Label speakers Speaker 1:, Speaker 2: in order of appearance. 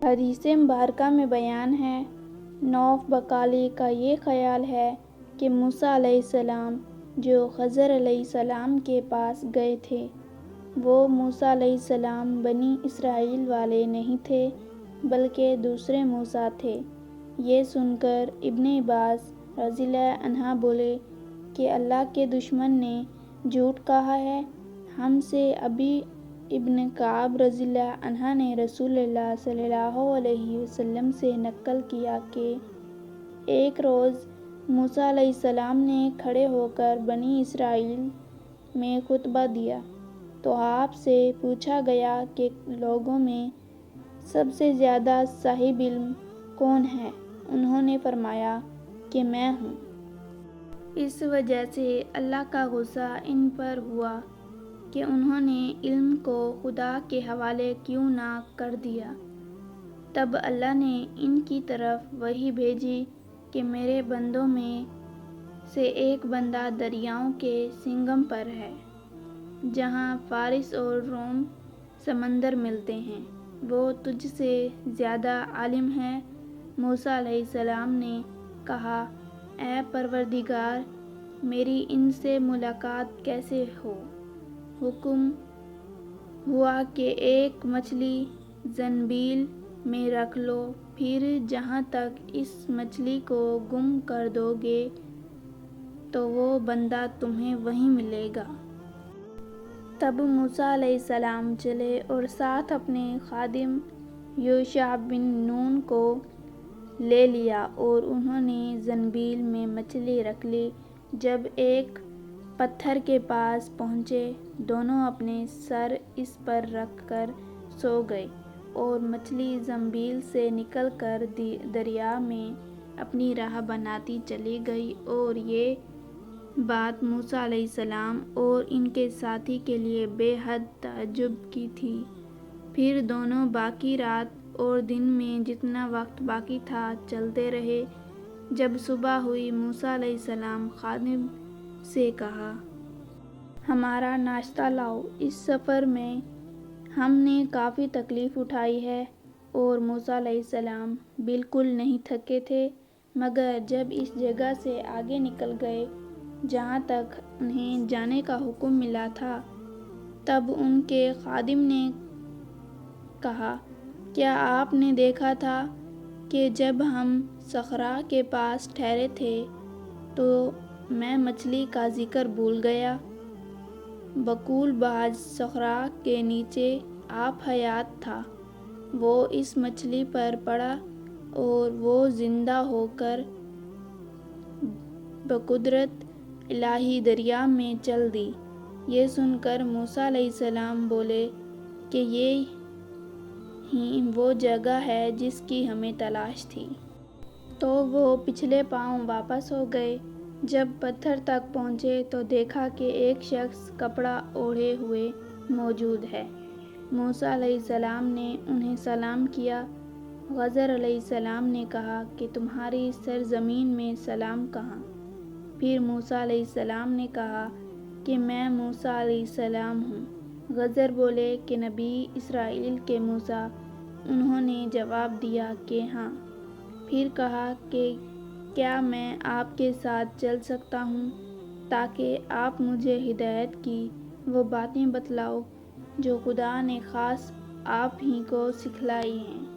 Speaker 1: حدیث مبارکہ میں بیان ہے، نوف بقالی کا یہ خیال ہے کہ موسیٰ علیہ السلام جو خضر علیہ السلام کے پاس گئے تھے، وہ موسیٰ علیہ السلام بنی اسرائیل والے نہیں تھے بلکہ دوسرے موسیٰ تھے۔ یہ سن کر ابن عباس رضی اللہ عنہ بولے کہ اللہ کے دشمن نے جھوٹ کہا ہے۔ ہم سے ابی ابن کعب رضی اللہ عنہ نے رسول اللہ صلی اللہ علیہ وسلم سے نقل کیا کہ ایک روز موسیٰ علیہ السلام نے کھڑے ہو کر بنی اسرائیل میں خطبہ دیا تو آپ سے پوچھا گیا کہ لوگوں میں سب سے زیادہ صاحب علم کون ہے؟ انہوں نے فرمایا کہ میں ہوں۔ اس وجہ سے اللہ کا غصہ ان پر ہوا کہ انہوں نے علم کو خدا کے حوالے کیوں نہ کر دیا۔ تب اللہ نے ان کی طرف وحی بھیجی کہ میرے بندوں میں سے ایک بندہ دریاؤں کے سنگم پر ہے، جہاں فارس اور روم سمندر ملتے ہیں، وہ تجھ سے زیادہ عالم ہے۔ موسیٰ علیہ السلام نے کہا، اے پروردگار، میری ان سے ملاقات کیسے ہو؟ حکم ہوا کہ ایک مچھلی زنبیل میں رکھ لو، پھر جہاں تک اس مچھلی کو گم کر دو گے تو وہ بندہ تمہیں وہیں ملے گا۔ تب موسیٰ علیہ السلام چلے اور ساتھ اپنے خادم یوشع بن نون کو لے لیا اور انہوں نے زنبیل میں مچھلی رکھ لی۔ جب ایک پتھر کے پاس پہنچے، دونوں اپنے سر اس پر رکھ کر سو گئے اور مچھلی زنبیل سے نکل کر دریا میں اپنی راہ بناتی چلی گئی، اور یہ بات موسیٰ علیہ السلام اور ان کے ساتھی کے لیے بے حد تعجب کی تھی۔ پھر دونوں باقی رات اور دن میں جتنا وقت باقی تھا چلتے رہے۔ جب صبح ہوئی، موسیٰ علیہ السلام خادم سے کہا، ہمارا ناشتہ لاؤ، اس سفر میں ہم نے کافی تکلیف اٹھائی ہے۔ اور موسیٰ علیہ السلام بالکل نہیں تھکے تھے، مگر جب اس جگہ سے آگے نکل گئے جہاں تک انہیں جانے کا حکم ملا تھا، تب ان کے خادم نے کہا، کیا آپ نے دیکھا تھا کہ جب ہم صخرہ کے پاس ٹھہرے تھے تو میں مچھلی کا ذکر بھول گیا؟ بقول بعض صخرہ کے نیچے آب حیات تھا، وہ اس مچھلی پر پڑا اور وہ زندہ ہو کر بقدرت الہی دریا میں چل دی۔ یہ سن کر موسیٰ علیہ السلام بولے کہ یہ ہی وہ جگہ ہے جس کی ہمیں تلاش تھی۔ تو وہ پچھلے پاؤں واپس ہو گئے۔ جب پتھر تک پہنچے تو دیکھا کہ ایک شخص کپڑا اوڑھے ہوئے موجود ہے۔ موسیٰ علیہ السلام نے انہیں سلام کیا۔ خضر علیہ السلام نے کہا کہ تمہاری سرزمین میں سلام کہاں؟ پھر موسیٰ علیہ السلام نے کہا کہ میں موسیٰ علیہ السلام ہوں۔ خضر بولے کہ نبی اسرائیل کے موسیٰ؟ انہوں نے جواب دیا کہ ہاں۔ پھر کہا کہ کیا میں آپ کے ساتھ چل سکتا ہوں تاکہ آپ مجھے ہدایت کی وہ باتیں بتلاؤ جو خدا نے خاص آپ ہی کو سکھلائی ہیں؟